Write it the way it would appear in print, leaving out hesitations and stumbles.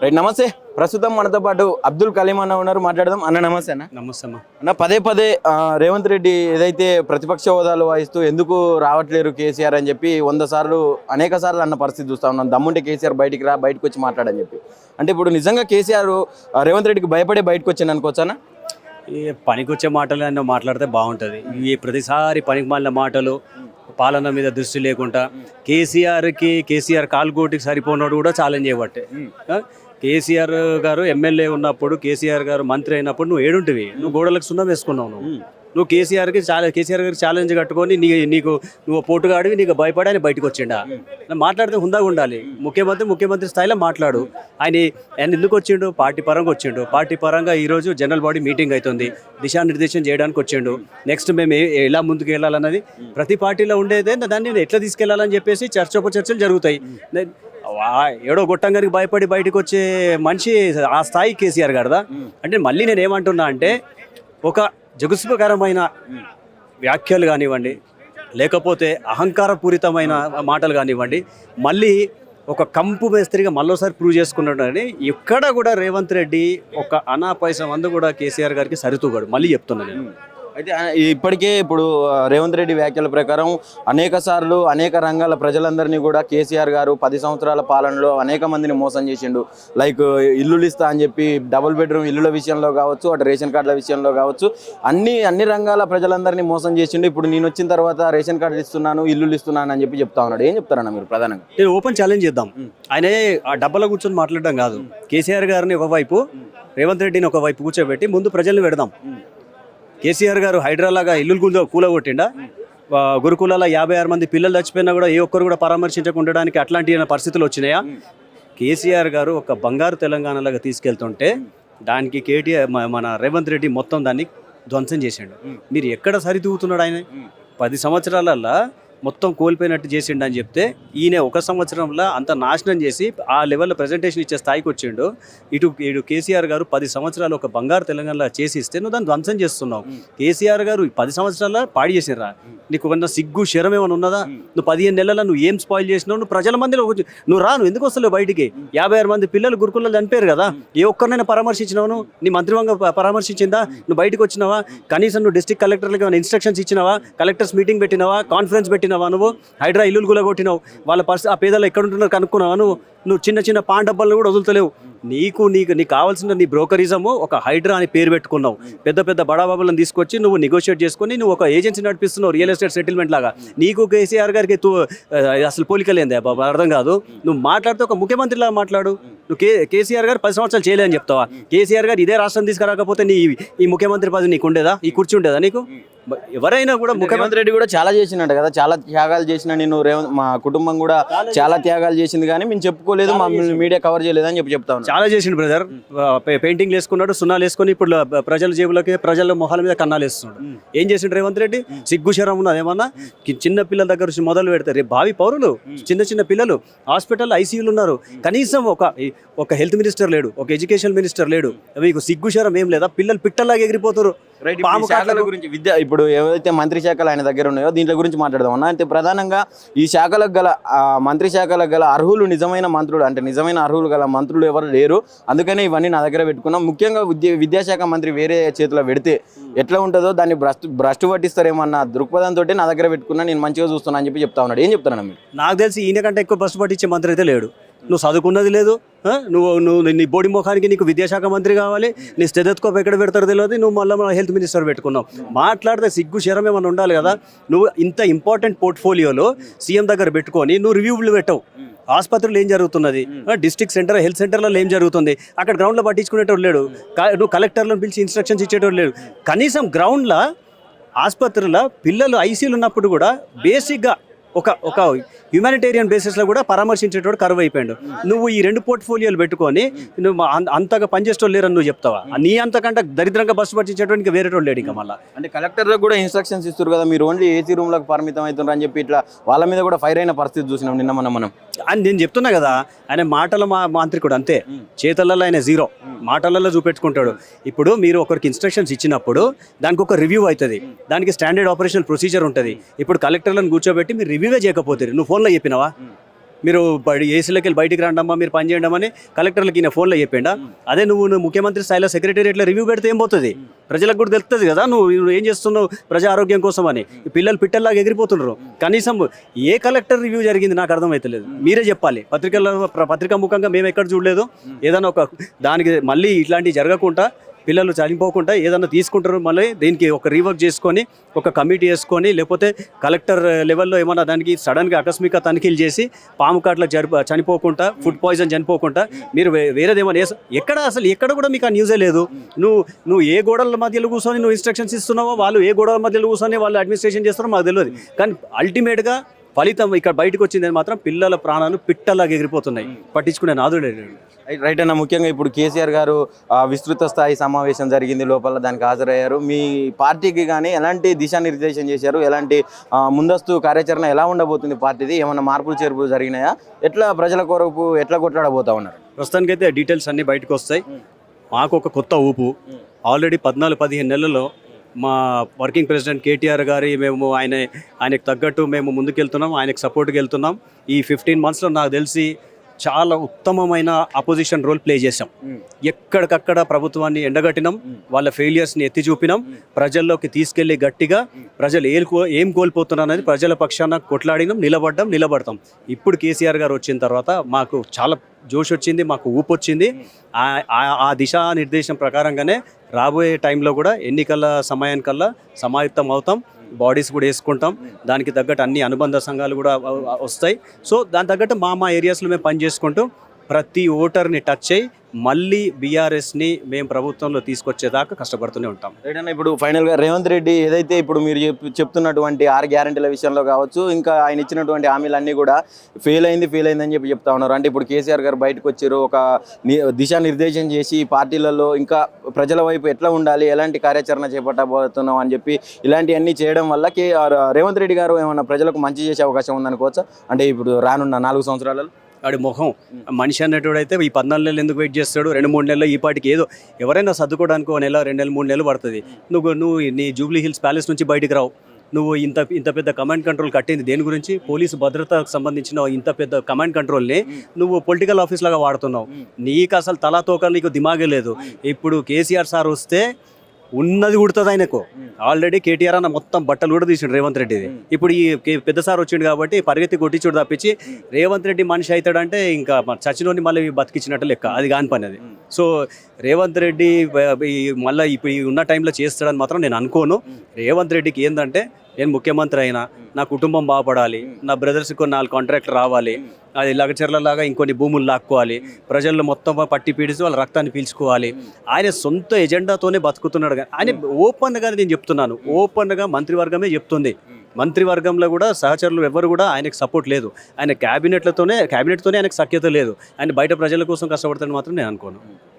Right, నమస్తే. ప్రస్తుతం మనతో పాటు అబ్దుల్ కలీం అన్న ఉన్నారు, మాట్లాడదాం. అన్న నమస్తే. నమస్తే అన్న. అన్న, పదే పదే రేవంత్ రెడ్డి ఏదైతే ప్రతిపక్ష హోదాలు వహిస్తూ ఎందుకు రావట్లేరు కేసీఆర్ అని చెప్పి 100 సార్లు అనేక సార్లు అన్న పరిస్థితి చూస్తా ఉన్నాం. దమ్ముంటే కేసీఆర్ బయటకు వచ్చి మాట్లాడని చెప్పి. అంటే ఇప్పుడు నిజంగా కేసీఆర్ రేవంత్ రెడ్డికి భయపడే బయటకు వచ్చాను అనుకోవచ్చానా? ఈ పనికొచ్చే మాటలు అన్న మాట్లాడితే బాగుంటుంది. ఈ ప్రతిసారి పనికి మాలిన మాటలు, పాలన మీద దృష్టి లేకుండా కేసీఆర్ కాలుగోటికి సరిపోయినాడు కూడా ఛాలెంజ్ చేయబట్టే. కేసీఆర్ గారు ఎమ్మెల్యే ఉన్నప్పుడు, కేసీఆర్ గారు మంత్రి అయినప్పుడు నువ్వు ఏడుంటివి, నువ్వు గోడలకు సున్నం వేసుకున్నావు. నువ్వు కేసీఆర్ గారికి ఛాలెంజ్ కట్టుకొని నువ్వు పోటుగాడివి, నీకు భయపడి ఆయన బయటకు వచ్చిండా. మాట్లాడితే హుందాగా ఉండాలి. ముఖ్యమంత్రి స్థాయిలో మాట్లాడు. ఆయన ఎందుకు వచ్చిండు? పార్టీ పరంగా వచ్చిండు. పార్టీ పరంగా ఈరోజు జనరల్ బాడీ మీటింగ్ అవుతుంది, దిశానిర్దేశం చేయడానికి వచ్చిండు. నెక్స్ట్ మేము ఎలా ముందుకు వెళ్ళాలన్నది ప్రతి పార్టీలో ఉండేదే, దాన్ని ఎట్లా తీసుకెళ్లాలని చెప్పేసి చర్చలు జరుగుతాయి. ఏడో గొట్టంగానికి భయపడి బయటకు వచ్చే మనిషి ఆ స్థాయి కేసీఆర్ గారిదా? అంటే మళ్ళీ నేను ఏమంటున్నా అంటే, ఒక జగుత్సకరమైన వ్యాఖ్యలు కానివ్వండి, లేకపోతే అహంకారపూరితమైన మాటలు కానివ్వండి, మళ్ళీ ఒక కంపు మేస్త్రిగా మళ్ళీసారి ప్రూవ్ చేసుకున్నాడని ఎక్కడ కూడా రేవంత్ రెడ్డి ఒక అనా పైసా మందు కూడా కేసీఆర్ గారికి సరితూగాడు. మళ్ళీ చెప్తున్నాను నేను. అయితే ఇప్పటికే ఇప్పుడు రేవంత్ రెడ్డి వ్యాఖ్యల ప్రకారం అనేక సార్లు అనేక రంగాల ప్రజలందరినీ కూడా కేసీఆర్ గారు 10 సంవత్సరాల పాలనలో అనేక మందిని మోసం చేసిండు. లైక్ ఇల్లులు ఇస్తా అని చెప్పి డబుల్ బెడ్రూమ్ ఇల్లుల విషయంలో కావచ్చు, అటు రేషన్ కార్డుల విషయంలో కావచ్చు, అన్ని రంగాల ప్రజలందరినీ మోసం చేసిండు. ఇప్పుడు నేను వచ్చిన తర్వాత రేషన్ కార్డులు ఇస్తున్నాను, ఇల్లులు ఇస్తున్నాను అని చెప్పి చెప్తా ఉన్నాడు. ఏం చెప్తారన్న మీరు ప్రధానంగా? నేను ఓపెన్ ఛాలెంజ్ చేద్దాం. ఆయనే ఆ డబ్బాలో కూర్చొని మాట్లాడడం కాదు. కేసీఆర్ గారిని ఒకవైపు, రేవంత్ రెడ్డిని ఒకవైపు కూర్చోబెట్టి ముందు ప్రజల్ని పెడదాం. కేసీఆర్ గారు హైడ్రాలాగా ఇల్లు కూలగొట్టిండా? గురుకులాల 56 మంది పిల్లలు చచ్చిపోయినా కూడా ఏ ఒక్కరు కూడా పరామర్శించకుండా ఉండడానికి అట్లాంటి పరిస్థితులు వచ్చినాయా? కేసీఆర్ గారు ఒక బంగారు తెలంగాణలాగా తీసుకెళ్తుంటే దానికి మన రేవంత్ రెడ్డి మొత్తం దాన్ని ధ్వంసం చేసిండు. మీరు ఎక్కడ సరితూగుతున్నాడు? ఆయన 10 సంవత్సరాలల్లా మొత్తం కోల్పోయినట్టు చేసిండు అని చెప్తే, ఈయన 1 సంవత్సరంలో అంత నాశనం చేసి ఆ లెవెల్లో ప్రజెంటేషన్ ఇచ్చే స్థాయికి వచ్చిండు. ఇటు కేసీఆర్ గారు 10 సంవత్సరాలు ఒక బంగారు తెలంగాణలో చేసి ఇస్తే నువ్వు దాన్ని ధ్వంసం చేస్తున్నావు. కేసీఆర్ గారు 10 సంవత్సరాల్లో పాడి చేసినరా? నీకు కొంత సిగ్గు శరం ఏమైనా ఉన్నదా? నువ్వు 15 నెలల్లో నువ్వు ఏం స్పాయిల్ చేసినావు? నువ్వు ప్రజల మందిలో నువ్వు ఎందుకు వస్తలేవు బయటికి? 56 మంది పిల్లలు గురుకుల్లో చనిపోయారు కదా, ఏ ఒక్కరినైనా పరామర్శించినావు? నీ మంత్రివర్గం పరామర్శించిందా? నువ్వు బయటకు వచ్చినావా? కనీసం నువ్వు డిస్ట్రిక్ట్ కలెక్టర్లకు ఏమైనా ఇన్స్ట్రక్షన్స్ ఇచ్చినావా? కలెక్టర్స్ మీటింగ్ పెట్టినావా? కాన్ఫరెన్స్ పెట్టినావా? నువ్వు హైడ్రా ఇల్లులు కూడా కొట్టినావు. వాళ్ళ పరిస్థితి, ఆ పేదలు ఎక్కడ ఉంటున్నారు కనుక్కున్నావా? నువ్వు చిన్న పాన్ డబ్బాలను కూడా వదులుతలేవు. నీకు కావాల్సిన నీ బ్రోకరిజము ఒక హైడ్రా అని పేరు పెట్టుకున్నావు. పెద్ద బడాబాబులను తీసుకొచ్చి నువ్వు నెగోషియేట్ చేసుకొని నువ్వు ఒక ఏజెన్సీ నడిపిస్తున్నావు, రియల్ ఎస్టేట్ సెటిల్మెంట్ లాగా. నీకు కేసీఆర్ గారికి అసలు పోలికలేందే బాబు? అర్థం కాదు. నువ్వు మాట్లాడితే ఒక ముఖ్యమంత్రిలాగా మాట్లాడు. నువ్వు కేసీఆర్ గారు 10 సంవత్సరాలు చేయలేదని చెప్తావా? కేసీఆర్ గారు ఇదే రాష్ట్రం తీసుకురాకపోతే ఈ ముఖ్యమంత్రి పదవి నీకు ఉండేదా? ఈ కుర్చీ ఉండేదా నీకు? ఎవరైనా కూడా ముఖ్యమంత్రి రెడ్డి కూడా చాలా చేసినట్టు కదా, చాలా త్యాగాలు చేసిన. నేను మా కుటుంబం కూడా చాలా త్యాగాలు చేసింది, కానీ మేము చెప్పుకోలేదు, మా మీడియా కవర్ చేయలేదు అని చెప్తాను. చాలా చేసిండు బ్రదర్. పెయింటింగ్ వేసుకున్నాడు, సున్నాలు వేసుకొని ఇప్పుడు ప్రజల జేబులకి, ప్రజల మొహాల మీద కన్నాలు వేస్తున్నాడు. ఏం చేసిండు రేవంత్ రెడ్డి? సిగ్గుశరం ఉన్నది ఏమన్నా? చిన్న పిల్లల దగ్గర నుంచి మొదలు పెడతారు. రేపు భావి పౌరులు, చిన్న పిల్లలు హాస్పిటల్ ఐసీయూలు ఉన్నారు. కనీసం ఒక హెల్త్ మినిస్టర్ లేడు, ఒక ఎడ్యుకేషన్ మినిస్టర్ లేడు. మీకు సిగ్గుశరం ఏం లేదా? పిల్లలు పిట్టల్లాగా ఎగిరిపోతారు. గురించి ఇప్పుడు ఏవైతే మంత్రి శాఖలు ఆయన దగ్గర ఉన్నాయో దీంట్లో గురించి మాట్లాడదాం అన్న. అంటే ప్రధానంగా ఈ శాఖలకు గల మంత్రి శాఖలకు గల అర్హులు, నిజమైన మంత్రులు, అంటే నిజమైన అర్హులు గల మంత్రులు ఎవరు లేరు. అందుకనే ఇవన్నీ నా దగ్గర పెట్టుకున్నాం. ముఖ్యంగా విద్యాశాఖ మంత్రి వేరే చేతిలో పెడితే ఎట్లా ఉంటుందో దాన్ని భ్రష్టు పట్టిస్తారేమన్న దృక్పథంతో నా దగ్గర పెట్టుకున్నా, నేను మంచిగా చూస్తున్నా అని చెప్తా ఉన్నాడు. ఏం చెప్తాను మీరు? నాకు తెలిసి ఈయన కంటే ఎక్కువ భ్రష్టు పట్టించే మంత్రి అయితే లేడు. నువ్వు చదువుకున్నది లేదు, నువ్వు నీ బోడి ముఖానికి నీకు విద్యాశాఖ మంత్రి కావాలి, నీ స్టెథోస్కోప్ ఎక్కడ పెడతారో తెలియదు, నువ్వు మళ్ళీ హెల్త్ మినిస్టర్ పెట్టుకున్నావు. మాట్లాడితే సిగ్గు శరం ఏమైనా ఉండాలి కదా. నువ్వు ఇంత ఇంపార్టెంట్ పోర్ట్ఫోలియోలో సీఎం దగ్గర పెట్టుకొని నువ్వు రివ్యూలు పెట్టవు. ఆసుపత్రులు ఏం జరుగుతున్నది, డిస్ట్రిక్ట్ సెంటర్, హెల్త్ సెంటర్లలో ఏం జరుగుతుంది, అక్కడ గ్రౌండ్లో పట్టించుకునేటోడు లేడు. నువ్వు కలెక్టర్లను పిలిచి ఇన్స్ట్రక్షన్స్ ఇచ్చేటోడు లేడు. కనీసం గ్రౌండ్లో ఆసుపత్రుల పిల్లలు ఐసీయూలు ఉన్నప్పుడు కూడా బేసిక్గా ఒక హ్యూమానిటేరియన్ బేసిస్లో కూడా పరామర్శించేటోడు కరువు అయిపోయాడు. నువ్వు ఈ 2 పోర్ట్ఫోలియోలు పెట్టుకొని నువ్వు అంతగా పనిచేసేటోళ్ళు లేరని నువ్వు చెప్తావా? నీ అంతకంటే దరిద్రంగా బస్సు పట్టించేటోనికి వేరేటోళ్ళు లేడు ఇంకా. మళ్ళీ అంటే కలెక్టర్లకు కూడా ఇన్స్ట్రక్షన్స్ ఇస్తారు కదా, మీరు ఓన్లీ ఏసీ రూమ్లకు పరిమితం అవుతున్నారు అని చెప్పి ఇట్లా వాళ్ళ మీద కూడా ఫైర్ అయిన పరిస్థితి చూసినాం నిన్న మనం. అని నేను చెప్తున్నా కదా, ఆయన మాటల మాంత్రికుడు అంతే, చేతలలో ఆయన జీరో, మాటలలో చూపెట్టుకుంటాడు. ఇప్పుడు మీరు ఒకరికి ఇన్స్ట్రక్షన్స్ ఇచ్చినప్పుడు దానికి ఒక రివ్యూ అవుతుంది, దానికి స్టాండర్డ్ ఆపరేషనల్ ప్రొసీజర్ ఉంటుంది. ఇప్పుడు కలెక్టర్లను కూర్చోబెట్టి మీరు రివ్యూవే చేయకపోతే నువ్వు ఫోన్లో చెప్పినావా? మీరు ఏసీలోకి వెళ్ళి బయటికి రండమ్మా, మీరు పని చేయండమని కలెక్టర్లకి ఈయన ఫోన్లో చెప్పిండా? అదే నువ్వు ముఖ్యమంత్రి స్థాయిలో సెక్రటేరియట్లో రివ్యూ పెడితే ఏం పోతుంది? ప్రజలకు కూడా తెలుస్తుంది కదా నువ్వు ఏం చేస్తున్నావు ప్రజా ఆరోగ్యం కోసం అని. ఈ పిల్లలు పిట్టల్లాగా ఎగిరిపోతున్నారు. కనీసం ఏ కలెక్టర్ రివ్యూ జరిగింది నాకు అర్థమవుతలేదు. మీరే చెప్పాలి. పత్రికా ముఖంగా మేము ఎక్కడ చూడలేదు. ఏదైనా ఒక దానికి మళ్ళీ ఇట్లాంటివి జరగకుండా, పిల్లలు చనిపోకుండా ఏదైనా తీసుకుంటారు. మళ్ళీ దీనికి ఒక రీవర్క్ చేసుకొని ఒక కమిటీ వేసుకొని, లేకపోతే కలెక్టర్ లెవెల్లో ఏమన్నా దానికి సడన్గా ఆకస్మిక తనిఖీలు చేసి పాము కాట్ల చనిపోకుండా, ఫుడ్ పాయిజన్ చనిపోకుండా మీరు వేరేది ఏమైనా అసలు ఎక్కడ కూడా మీకు ఆ న్యూసే లేదు. నువ్వు ఏ గోడల మధ్యలో కూర్చొని నువ్వు ఇన్స్ట్రక్షన్స్ ఇస్తున్నావో, వాళ్ళు ఏ గోడల మధ్యలో కూర్చొని వాళ్ళు అడ్మినిస్ట్రేషన్ చేస్తారో మాకు తెలియదు. కానీ అల్టిమేట్గా ఫలితం ఇక్కడ బయటకు వచ్చిందని మాత్రం పిల్లల ప్రాణాలు పిట్టలాగా ఎగిరిపోతున్నాయి. పట్టించుకునే నాదుడే. రైట్ అన్న, ముఖ్యంగా ఇప్పుడు కేసీఆర్ గారు విస్తృత స్థాయి సమావేశం జరిగింది, లోపల దానికి హాజరయ్యారు. మీ పార్టీకి కానీ ఎలాంటి దిశానిర్దేశం చేశారు? ఎలాంటి ముందస్తు కార్యాచరణ ఎలా ఉండబోతుంది పార్టీది? ఏమైనా మార్పులు చేర్పులు జరిగినాయా? ఎట్లా ప్రజల కొరకు ఎట్లా కొట్లాడబోతా ఉన్నారు? ప్రస్తుతానికైతే డీటెయిల్స్ అన్నీ బయటకు వస్తాయి. మాకు ఒక కొత్త ఊపు. ఆల్రెడీ 14-15 నెలల్లో మా వర్కింగ్ ప్రెసిడెంట్ కేటీఆర్ గారి మేము ఆయనకు తగ్గట్టు మేము ముందుకెళ్తున్నాం, ఆయనకు సపోర్ట్కి వెళ్తున్నాం. ఈ 15 monthsలో నాకు తెలిసి చాలా ఉత్తమమైన అపోజిషన్ రోల్ ప్లే చేసాం. ఎక్కడికక్కడ ప్రభుత్వాన్ని ఎండగట్టినాం, వాళ్ళ ఫెయిలియర్స్ని ఎత్తి చూపినాం, ప్రజల్లోకి తీసుకెళ్లి గట్టిగా ప్రజలు ఏం కోల్పోతున్నారు అనేది ప్రజల పక్షాన కొట్లాడినాం, నిలబడతాం. ఇప్పుడు కేసీఆర్ గారు వచ్చిన తర్వాత మాకు చాలా జోష్ వచ్చింది, మాకు ఊపు వచ్చింది. ఆ దిశానిర్దేశం ప్రకారంగానే రాబోయే టైంలో కూడా ఎన్నికల సమయానికల్లా సమాయుక్తం అవుతాం, బాడీస్ కూడా వేసుకుంటాం. దానికి తగ్గట్టు అన్ని అనుబంధ సంఘాలు కూడా వస్తాయి. సో దాని తగ్గట్టు మా ఏరియాస్లో మేము పని చేసుకుంటూ ప్రతి ఓటర్ని టచ్ అయ్యి మళ్ళీ బీఆర్ఎస్ని మేము ప్రభుత్వంలో తీసుకొచ్చేదాకా కష్టపడుతూనే ఉంటాం. రైట్. ఇప్పుడు ఫైనల్గా రేవంత్ రెడ్డి ఏదైతే ఇప్పుడు మీరు చెప్తున్నటువంటి 6 గ్యారెంటీల విషయంలో కావచ్చు, ఇంకా ఆయన ఇచ్చినటువంటి హామీలన్నీ కూడా ఫెయిల్ అయిందని చెప్తా ఉన్నారు. అంటే ఇప్పుడు కేసీఆర్ గారు బయటకు వచ్చారు, ఒక దిశానిర్దేశం చేసి ఈ పార్టీలలో ఇంకా ప్రజల వైపు ఎట్లా ఉండాలి, ఎలాంటి కార్యాచరణ చేపట్టబోతున్నాం అని చెప్పి ఇలాంటివన్నీ చేయడం వల్ల రేవంత్ రెడ్డి గారు ఏమైనా ప్రజలకు మంచి చేసే అవకాశం ఉందనుకోవచ్చా? అంటే ఇప్పుడు రానున్న 4 సంవత్సరాలలో వాడి మొహం మనిషి అన్నట్టు అయితే ఈ 14 నెలలు ఎందుకు వెయిట్ చేస్తాడు? 2-3 నెలలు ఈ పాటికి ఏదో ఎవరైనా సర్దుకోవడానికి 1 నెల, 2 నెలలు, 3 నెలలు పడుతుంది. నువ్వు నీ జూబ్లీ హిల్స్ ప్యాలెస్ నుంచి బయటికి రావు. నువ్వు ఇంత పెద్ద కమాండ్ కంట్రోల్ కట్టింది దేని గురించి? పోలీసు భద్రతకు సంబంధించిన ఇంత పెద్ద కమాండ్ కంట్రోల్ని నువ్వు పొలిటికల్ ఆఫీస్ లాగా వాడుతున్నావు. నీకు అసలు తలా తోక నీకు దిమాగే లేదు. ఇప్పుడు కేసీఆర్ సార్ వస్తే ఉన్నది కుడుతుంది ఆయనకు. ఆల్రెడీ కేటీఆర్ అన్న మొత్తం బట్టలు కూడా తీసిండు రేవంత్ రెడ్డిది. ఇప్పుడు ఈ పెద్ద సార్ వచ్చిండు కాబట్టి పరిగెత్తి కొట్టించుడు తప్పించి రేవంత్ రెడ్డి మనిషి అవుతాడంటే ఇంకా చచ్చినోని మళ్ళీ బతికించినట్టు లెక్క. అది కాని పని అది. సో రేవంత్ రెడ్డి మళ్ళీ ఇప్పుడు ఉన్న టైంలో చేస్తాడని మాత్రం నేను అనుకోను. రేవంత్ రెడ్డికి ఏంటంటే నేను ముఖ్యమంత్రి అయినా నా కుటుంబం బాగుపడాలి, నా బ్రదర్స్కి కొన్ని 4 కాంట్రాక్ట్లు రావాలి, అది లగచర్లలాగా ఇంకొన్ని భూములు లాక్కోవాలి, ప్రజల్లో మొత్తం పట్టి పీడిస్తూ వాళ్ళ రక్తాన్ని పీల్చుకోవాలి. ఆయన సొంత ఎజెండాతోనే బతుకుతున్నాడు. కానీ ఆయన ఓపెన్గా నేను చెప్తున్నాను, ఓపెన్గా మంత్రివర్గమే చెప్తుంది. మంత్రివర్గంలో కూడా సహచరులు ఎవరు కూడా ఆయనకు సపోర్ట్ లేదు. ఆయన క్యాబినెట్తోనే ఆయనకు సఖ్యత లేదు. ఆయన బయట ప్రజల కోసం కష్టపడతాడని మాత్రం నేను అనుకోను.